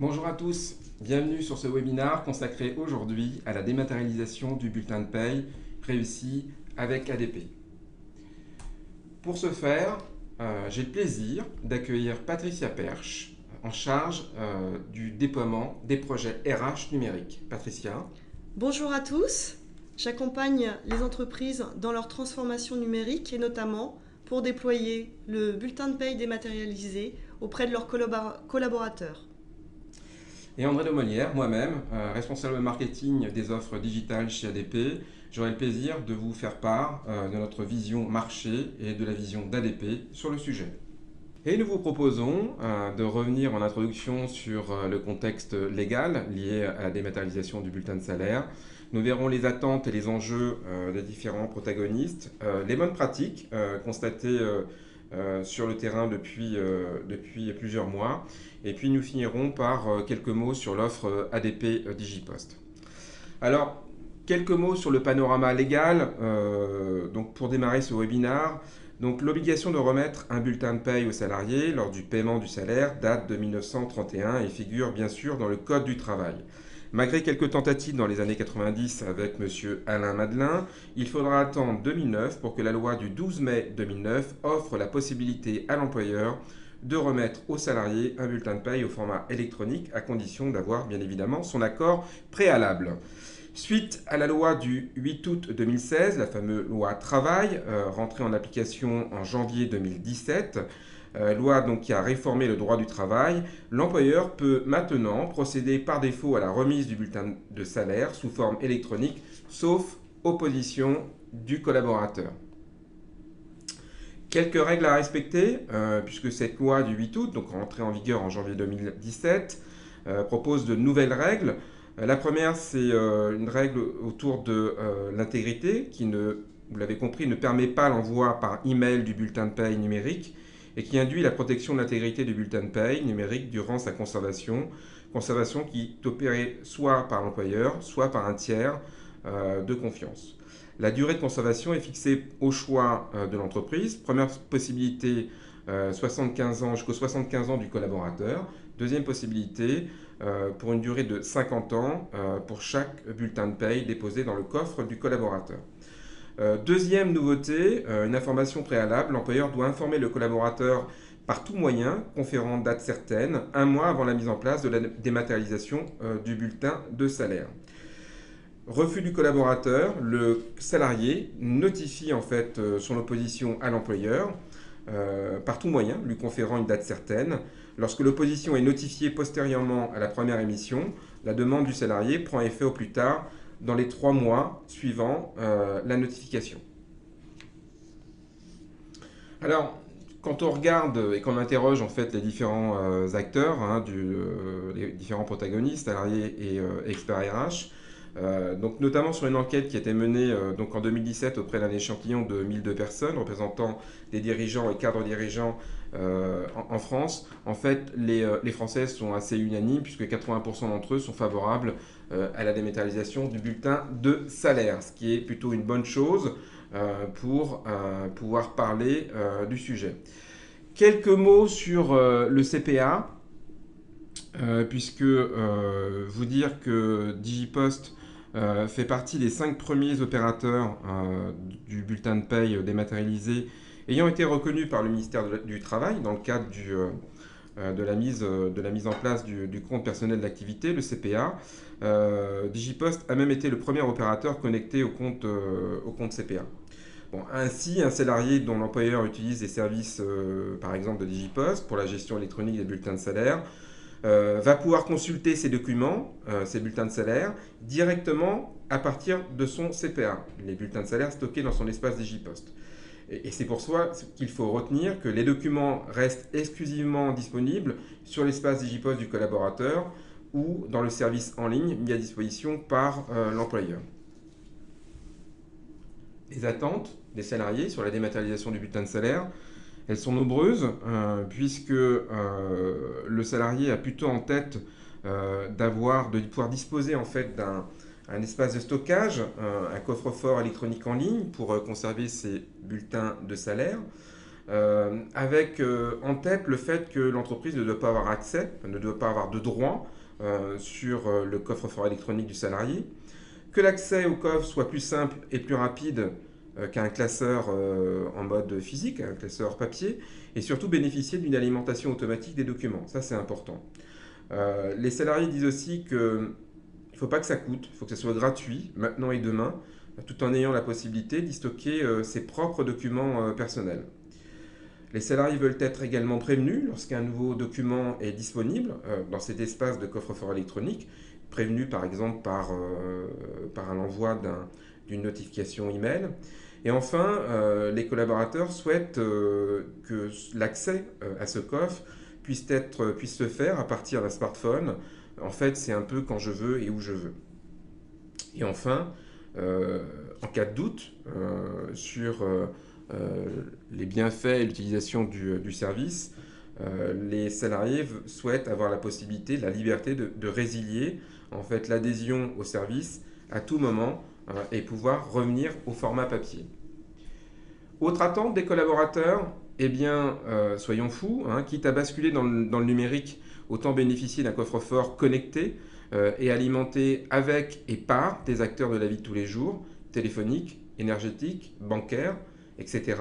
Bonjour à tous, bienvenue sur ce webinaire consacré aujourd'hui à la dématérialisation du bulletin de paye réussi avec ADP. Pour ce faire, j'ai le plaisir d'accueillir Patricia Perche, en charge du déploiement des projets RH numériques. Patricia. Bonjour à tous, j'accompagne les entreprises dans leur transformation numérique et notamment pour déployer le bulletin de paye dématérialisé auprès de leurs collaborateurs. Et André Lemolière, moi-même, responsable marketing des offres digitales chez ADP, j'aurai le plaisir de vous faire part de notre vision marché et de la vision d'ADP sur le sujet. Et nous vous proposons de revenir en introduction sur le contexte légal lié à la dématérialisation du bulletin de salaire. Nous verrons les attentes et les enjeux des différents protagonistes, les bonnes pratiques constatées sur le terrain depuis plusieurs mois. Et puis nous finirons par quelques mots sur l'offre ADP Digipost. Alors, quelques mots sur le panorama légal. Donc pour démarrer ce webinaire, donc l'obligation de remettre un bulletin de paye aux salariés lors du paiement du salaire date de 1931 et figure bien sûr dans le Code du travail. Malgré quelques tentatives dans les années 90 avec M. Alain Madelin, il faudra attendre 2009 pour que la loi du 12 mai 2009 offre la possibilité à l'employeur de remettre aux salariés un bulletin de paye au format électronique à condition d'avoir bien évidemment son accord préalable. Suite à la loi du 8 août 2016, la fameuse loi Travail, rentrée en application en janvier 2017, loi donc qui a réformé le droit du travail, l'employeur peut maintenant procéder par défaut à la remise du bulletin de salaire sous forme électronique, sauf opposition du collaborateur. Quelques règles à respecter, puisque cette loi du 8 août, donc rentrée en vigueur en janvier 2017, propose de nouvelles règles. La première, c'est une règle autour de l'intégrité qui, vous l'avez compris, ne permet pas l'envoi par email du bulletin de paye numérique et qui induit la protection de l'intégrité du bulletin de paye numérique durant sa conservation qui est opérée soit par l'employeur, soit par un tiers de confiance. La durée de conservation est fixée au choix de l'entreprise. Première possibilité, 75 ans jusqu'aux 75 ans du collaborateur. Deuxième possibilité, pour une durée de 50 ans pour chaque bulletin de paye déposé dans le coffre du collaborateur. Deuxième nouveauté, une information préalable. L'employeur doit informer le collaborateur par tout moyen, conférant date certaine, un mois avant la mise en place de la dématérialisation du bulletin de salaire. Refus du collaborateur, le salarié notifie en fait son opposition à l'employeur par tout moyen, lui conférant une date certaine. Lorsque l'opposition est notifiée postérieurement à la première émission, la demande du salarié prend effet au plus tard dans les 3 mois suivant la notification. Alors, quand on regarde et qu'on interroge en fait les différents acteurs, les différents protagonistes, salariés et experts RH, donc notamment sur une enquête qui a été menée donc en 2017 auprès d'un échantillon de 1002 personnes représentant des dirigeants et cadres dirigeants en France. En fait, les Français sont assez unanimes puisque 80% d'entre eux sont favorables à la dématérialisation du bulletin de salaire, ce qui est plutôt une bonne chose pour pouvoir parler du sujet. Quelques mots sur le CPA, puisque vous dire que Digipost fait partie des 5 premiers opérateurs du bulletin de paye dématérialisé ayant été reconnus par le ministère du Travail dans le cadre de la mise en place du compte personnel d'activité, le CPA. Digipost a même été le premier opérateur connecté au compte CPA. Bon, ainsi, un salarié dont l'employeur utilise les services, par exemple de Digipost, pour la gestion électronique des bulletins de salaire, va pouvoir consulter ses documents, ses bulletins de salaire, directement à partir de son CPA, les bulletins de salaire stockés dans son espace Digipost. Et c'est pour ça qu'il faut retenir que les documents restent exclusivement disponibles sur l'espace Digipost du collaborateur ou dans le service en ligne mis à disposition par l'employeur. Les attentes des salariés sur la dématérialisation du bulletin de salaire, elles sont nombreuses puisque le salarié a plutôt en tête de pouvoir disposer en fait d'un espace de stockage, un coffre-fort électronique en ligne pour conserver ses bulletins de salaire. avec en tête le fait que l'entreprise ne doit pas avoir accès, ne doit pas avoir de droit sur le coffre-fort électronique du salarié, que l'accès au coffre soit plus simple et plus rapide qu'un classeur en mode physique, un classeur papier, et surtout bénéficier d'une alimentation automatique des documents. Ça, c'est important. Les salariés disent aussi qu'il ne faut pas que ça coûte, il faut que ça soit gratuit, maintenant et demain, tout en ayant la possibilité d'y stocker ses propres documents personnels. Les salariés veulent être également prévenus lorsqu'un nouveau document est disponible dans cet espace de coffre-fort électronique, prévenus par exemple par l'envoi d'une notification email. Et enfin, les collaborateurs souhaitent que l'accès à ce coffre puisse se faire à partir d'un smartphone. En fait, c'est un peu quand je veux et où je veux. Et enfin, en cas de doute sur les bienfaits et l'utilisation du service, les salariés souhaitent avoir la possibilité, la liberté de résilier en fait l'adhésion au service à tout moment et pouvoir revenir au format papier. Autre attente des collaborateurs, eh bien, soyons fous, hein, quitte à basculer dans le numérique, autant bénéficier d'un coffre-fort connecté et alimenté avec et par des acteurs de la vie de tous les jours, téléphoniques, énergétiques, bancaires, etc.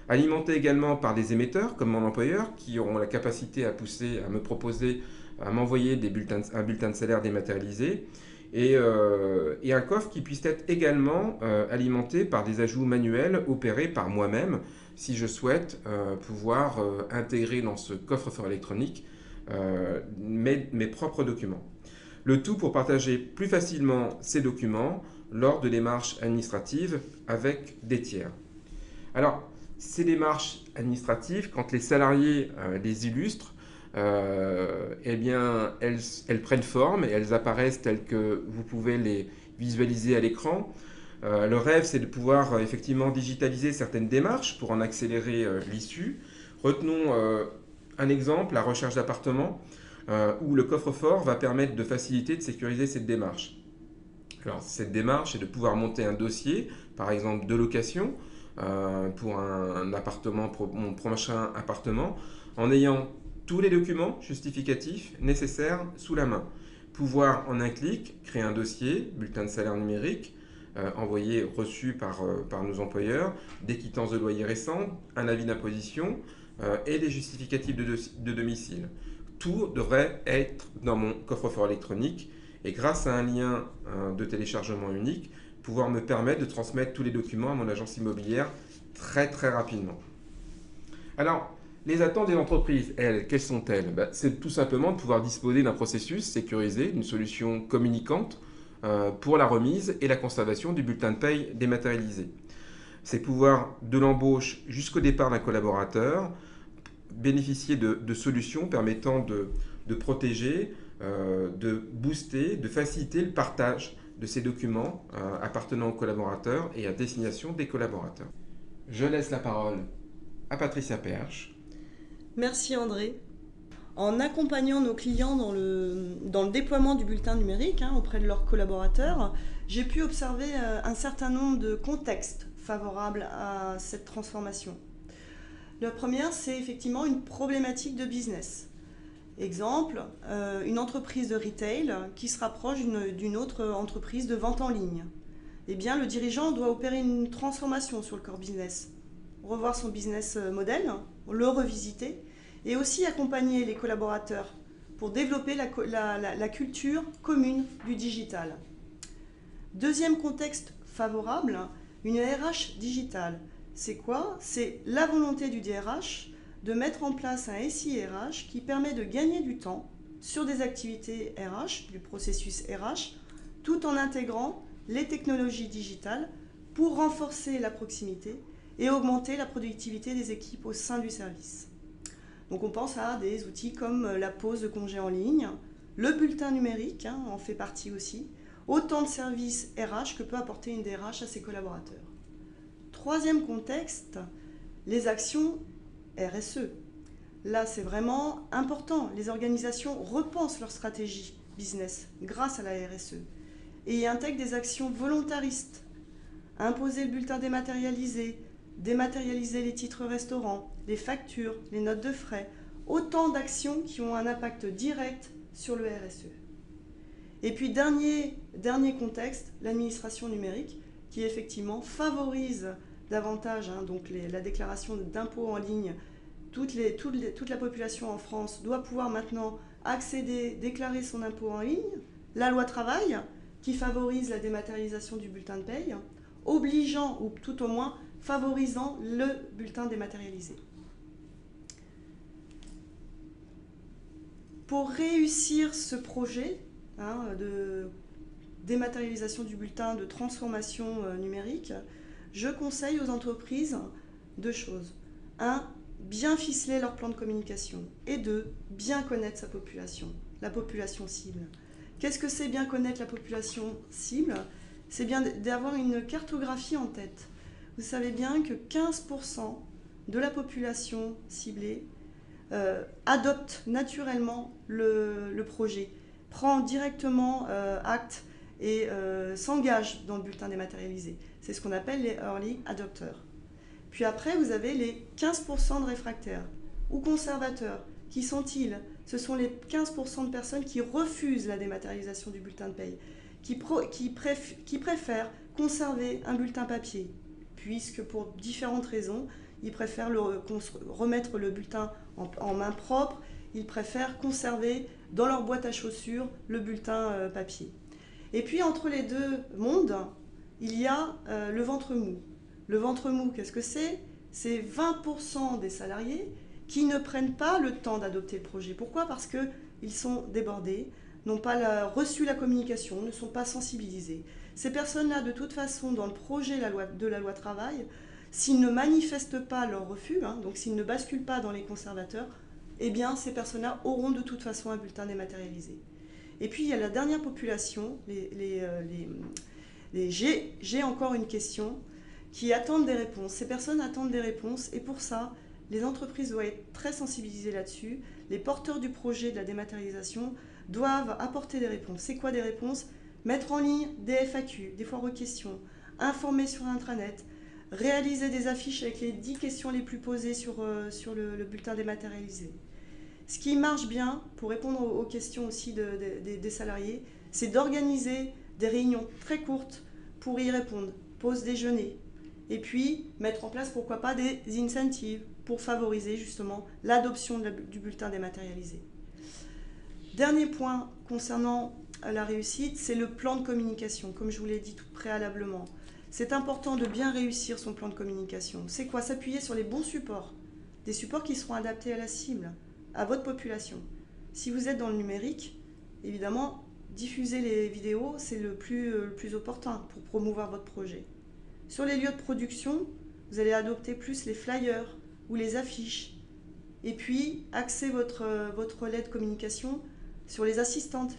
Alimenté également par des émetteurs comme mon employeur qui auront la capacité à pousser, à me proposer, à m'envoyer un bulletin de salaire dématérialisé et un coffre qui puisse être également alimenté par des ajouts manuels opérés par moi-même si je souhaite pouvoir intégrer dans ce coffre-fort électronique mes propres documents. Le tout pour partager plus facilement ces documents lors de démarches administratives avec des tiers. Alors, ces démarches administratives, quand les salariés les illustrent, eh bien, elles prennent forme et elles apparaissent telles que vous pouvez les visualiser à l'écran. Le rêve, c'est de pouvoir effectivement digitaliser certaines démarches pour en accélérer l'issue. Retenons un exemple, la recherche d'appartement, où le coffre-fort va permettre de faciliter, de sécuriser cette démarche. Alors, cette démarche est de pouvoir monter un dossier, par exemple de location, pour un appartement, pour mon prochain appartement, en ayant tous les documents justificatifs nécessaires sous la main. Pouvoir en un clic créer un dossier, bulletin de salaire numérique, envoyé, reçu par nos employeurs, des quittances de loyer récents, un avis d'imposition et des justificatifs de domicile. Tout devrait être dans mon coffre-fort électronique et grâce à un lien de téléchargement unique, pouvoir me permettre de transmettre tous les documents à mon agence immobilière très très rapidement. Alors, les attentes des entreprises, elles, quelles sont-elles? C'est tout simplement de pouvoir disposer d'un processus sécurisé, d'une solution communicante pour la remise et la conservation du bulletin de paye dématérialisé. C'est pouvoir, de l'embauche jusqu'au départ d'un collaborateur, bénéficier de solutions permettant de protéger, de booster, de faciliter le partage de ces documents appartenant aux collaborateurs et à destination des collaborateurs. Je laisse la parole à Patricia Perche. Merci André. En accompagnant nos clients dans le déploiement du bulletin numérique auprès de leurs collaborateurs, j'ai pu observer un certain nombre de contextes favorables à cette transformation. La première, c'est effectivement une problématique de business. Exemple, une entreprise de retail qui se rapproche d'une autre entreprise de vente en ligne. Eh bien, le dirigeant doit opérer une transformation sur le core business, revoir son business model, le revisiter et aussi accompagner les collaborateurs pour développer la culture commune du digital. Deuxième contexte favorable, une RH digitale. C'est quoi? C'est la volonté du DRH de mettre en place un SI RH qui permet de gagner du temps sur des activités RH, du processus RH, tout en intégrant les technologies digitales pour renforcer la proximité et augmenter la productivité des équipes au sein du service. Donc on pense à des outils comme la pose de congé en ligne, le bulletin numérique en fait partie aussi, autant de services RH que peut apporter une DRH à ses collaborateurs. Troisième contexte, les actions RSE. Là, c'est vraiment important. Les organisations repensent leur stratégie business grâce à la RSE et y intègrent des actions volontaristes. Imposer le bulletin dématérialisé, dématérialiser les titres restaurants, les factures, les notes de frais, autant d'actions qui ont un impact direct sur le RSE. Et puis dernier contexte, l'administration numérique, qui effectivement favorise davantage donc la déclaration d'impôts en ligne. Toute la population en France doit pouvoir maintenant accéder, déclarer son impôt en ligne. La loi travail, qui favorise la dématérialisation du bulletin de paye, obligeant, ou tout au moins favorisant, le bulletin dématérialisé. Pour réussir ce projet de dématérialisation du bulletin, de transformation numérique, je conseille aux entreprises 2 choses. 1, bien ficeler leur plan de communication. Et 2, bien connaître sa population, la population cible. Qu'est-ce que c'est bien connaître la population cible? C'est bien d'avoir une cartographie en tête. Vous savez bien que 15% de la population ciblée adopte naturellement le projet, prend directement acte et s'engage dans le bulletin dématérialisé. C'est ce qu'on appelle les early adopters. Puis après, vous avez les 15% de réfractaires ou conservateurs. Qui sont-ils? Ce sont les 15% de personnes qui refusent la dématérialisation du bulletin de paye, qui préfèrent conserver un bulletin papier, puisque pour différentes raisons, ils préfèrent remettre le bulletin en main propre, ils préfèrent conserver dans leur boîte à chaussures le bulletin papier. Et puis entre les deux mondes, il y a le ventre mou. Le ventre mou, qu'est-ce que c'est? C'est 20% des salariés qui ne prennent pas le temps d'adopter le projet. Pourquoi? Parce qu'ils sont débordés, n'ont pas reçu la communication, ne sont pas sensibilisés. Ces personnes-là, de toute façon, dans le projet de la loi travail, s'ils ne manifestent pas leur refus, donc s'ils ne basculent pas dans les conservateurs, eh bien ces personnes-là auront de toute façon un bulletin dématérialisé. Et puis il y a la dernière population, j'ai encore une question, qui attendent des réponses. Ces personnes attendent des réponses et pour ça, les entreprises doivent être très sensibilisées là-dessus. Les porteurs du projet de la dématérialisation doivent apporter des réponses. C'est quoi des réponses? Mettre en ligne des FAQ, des foires aux questions, informer sur intranet, réaliser des affiches avec les 10 questions les plus posées sur le bulletin dématérialisé. Ce qui marche bien, pour répondre aux questions aussi des salariés, c'est d'organiser des réunions très courtes pour y répondre. Pause déjeuner. Et puis, mettre en place, pourquoi pas, des incentives pour favoriser justement l'adoption du bulletin dématérialisé. Dernier point concernant la réussite, c'est le plan de communication, comme je vous l'ai dit tout préalablement. C'est important de bien réussir son plan de communication. C'est quoi? S'appuyer sur les bons supports, des supports qui seront adaptés à la cible, à votre population. Si vous êtes dans le numérique, évidemment, diffuser les vidéos, c'est le plus opportun pour promouvoir votre projet. Sur les lieux de production, vous allez adopter plus les flyers ou les affiches. Et puis, axer votre relais de communication sur les assistantes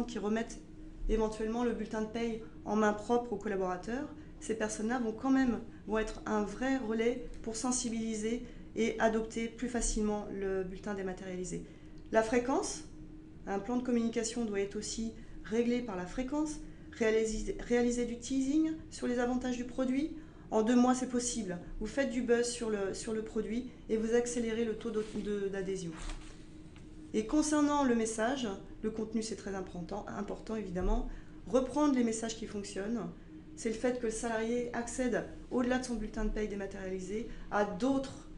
qui remettent éventuellement le bulletin de paye en main propre aux collaborateurs. Ces personnes-là vont être un vrai relais pour sensibiliser et adopter plus facilement le bulletin dématérialisé. La fréquence, un plan de communication doit être aussi réglé par la fréquence, réaliser du teasing sur les avantages du produit. En 2 mois, c'est possible. Vous faites du buzz sur le produit et vous accélérez le taux d'adhésion. Et concernant le message, le contenu c'est très important évidemment. Reprendre les messages qui fonctionnent, c'est le fait que le salarié accède au-delà de son bulletin de paye dématérialisé à d'autres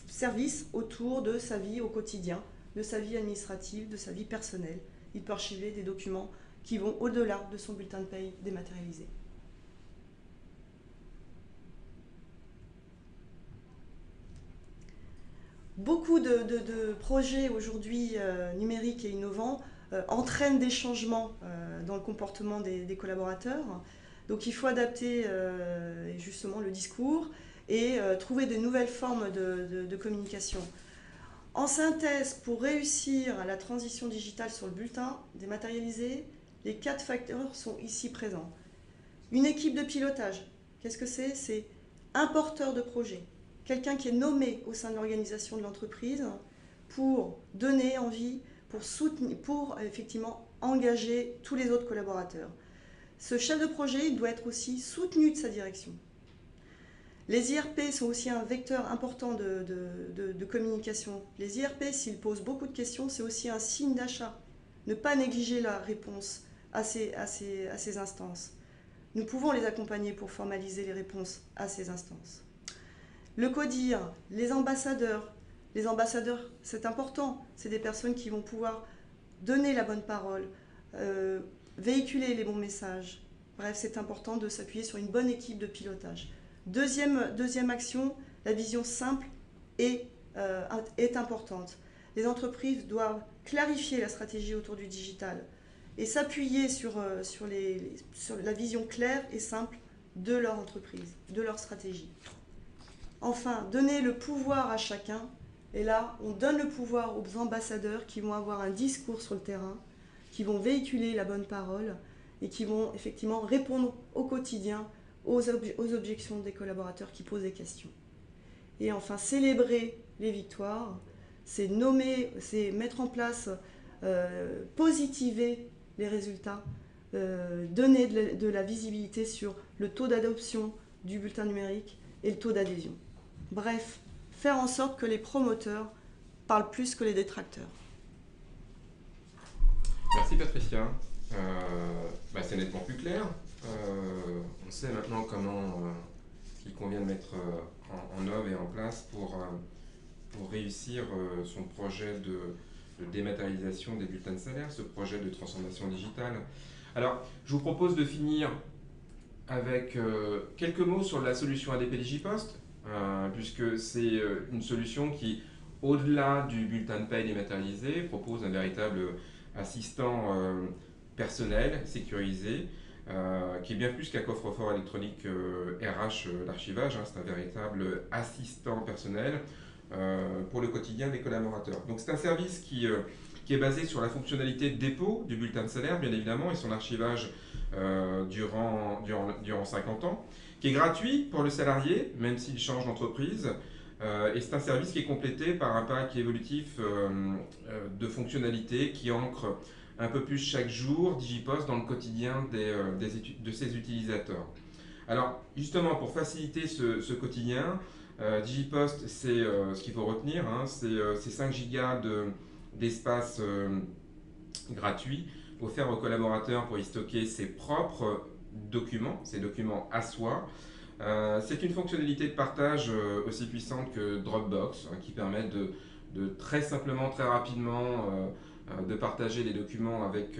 services autour de sa vie au quotidien, de sa vie administrative, de sa vie personnelle. Il peut archiver des documents qui vont au-delà de son bulletin de paye dématérialisé. Beaucoup de projets aujourd'hui numériques et innovants entraînent des changements dans le comportement des collaborateurs. Donc il faut adapter justement le discours et trouver de nouvelles formes de communication. En synthèse, pour réussir la transition digitale sur le bulletin dématérialisé, les 4 facteurs sont ici présents. Une équipe de pilotage, qu'est-ce que c'est? C'est un porteur de projet, quelqu'un qui est nommé au sein de l'organisation de l'entreprise pour donner envie, pour effectivement engager tous les autres collaborateurs. Ce chef de projet, il doit être aussi soutenu de sa direction. Les IRP sont aussi un vecteur important de communication. Les IRP, s'ils posent beaucoup de questions, c'est aussi un signe d'achat. Ne pas négliger la réponse à ces instances. Nous pouvons les accompagner pour formaliser les réponses à ces instances. Le CODIR, les ambassadeurs, c'est important. C'est des personnes qui vont pouvoir donner la bonne parole, véhiculer les bons messages. Bref, c'est important de s'appuyer sur une bonne équipe de pilotage. Deuxième action, la vision simple est importante. Les entreprises doivent clarifier la stratégie autour du digital et s'appuyer sur la vision claire et simple de leur entreprise, de leur stratégie. Enfin, donner le pouvoir à chacun. Et là, on donne le pouvoir aux ambassadeurs qui vont avoir un discours sur le terrain, qui vont véhiculer la bonne parole et qui vont effectivement répondre au quotidien aux objections des collaborateurs qui posent des questions. Et enfin, célébrer les victoires, c'est mettre en place, positiver les résultats, donner de la visibilité sur le taux d'adoption du bulletin numérique et le taux d'adhésion. Bref, faire en sorte que les promoteurs parlent plus que les détracteurs. Merci Patricia. C'est nettement plus clair. On sait maintenant comment il convient de mettre en œuvre et en place pour réussir son projet de dématérialisation des bulletins de salaire, ce projet de transformation digitale. Alors, je vous propose de finir avec quelques mots sur la solution ADP DigiPost, puisque c'est une solution qui, au-delà du bulletin de paie dématérialisé, propose un véritable assistant personnel, sécurisé, qui est bien plus qu'un coffre-fort électronique RH d'archivage. C'est un véritable assistant personnel pour le quotidien des collaborateurs. Donc c'est un service qui est basé sur la fonctionnalité de dépôt du bulletin de salaire, bien évidemment, et son archivage durant 50 ans, qui est gratuit pour le salarié, même s'il change d'entreprise. Et c'est un service qui est complété par un pack évolutif de fonctionnalités qui ancre un peu plus chaque jour DigiPost dans le quotidien de ses utilisateurs. Alors justement, pour faciliter ce quotidien, DigiPost, c'est ce qu'il faut retenir, c'est 5 gigas d'espace gratuit offert aux collaborateurs pour y stocker ses propres documents, ses documents à soi. C'est une fonctionnalité de partage aussi puissante que Dropbox, qui permet de très simplement, très rapidement de partager les documents avec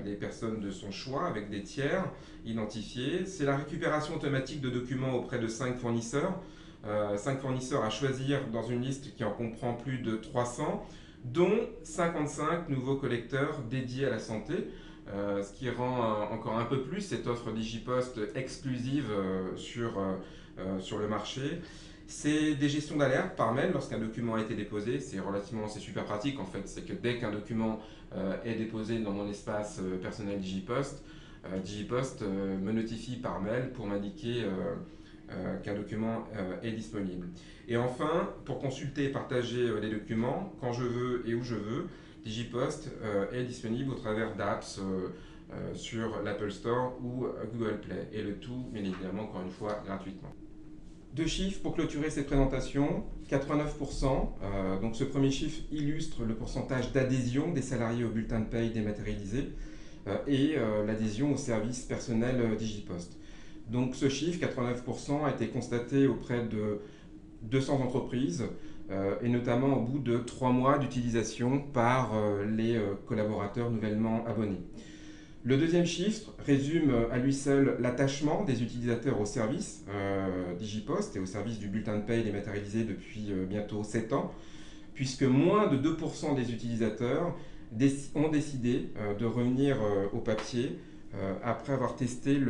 les personnes de son choix, avec des tiers identifiés. C'est la récupération automatique de documents auprès de 5 fournisseurs. 5 fournisseurs à choisir dans une liste qui en comprend plus de 300, dont 55 nouveaux collecteurs dédiés à la santé. Ce qui rend encore un peu plus cette offre DigiPost exclusive sur le marché. C'est des gestions d'alerte par mail lorsqu'un document a été déposé. C'est super pratique en fait. C'est que dès qu'un document est déposé dans mon espace personnel DigiPost, DigiPost me notifie par mail pour m'indiquer qu'un document est disponible. Et enfin, pour consulter et partager les documents quand je veux et où je veux, DigiPost est disponible au travers d'apps sur l'Apple Store ou Google Play. Et le tout, bien évidemment, encore une fois, gratuitement. 2 chiffres pour clôturer cette présentation. 89%. Donc ce premier chiffre illustre le pourcentage d'adhésion des salariés au bulletin de paye dématérialisé et l'adhésion au service personnel DigiPost. Donc ce chiffre, 89%, a été constaté auprès de 200 entreprises, et notamment au bout de 3 mois d'utilisation par les collaborateurs nouvellement abonnés. Le deuxième chiffre résume à lui seul l'attachement des utilisateurs au service DigiPost et au service du bulletin de paie dématérialisé depuis bientôt 7 ans, puisque moins de 2% des utilisateurs ont décidé de revenir au papier après avoir testé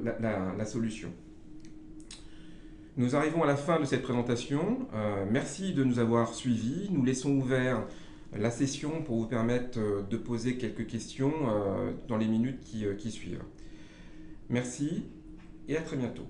la solution. Nous arrivons à la fin de cette présentation. Merci de nous avoir suivis. Nous laissons ouvert la session pour vous permettre de poser quelques questions dans les minutes qui suivent. Merci et à très bientôt.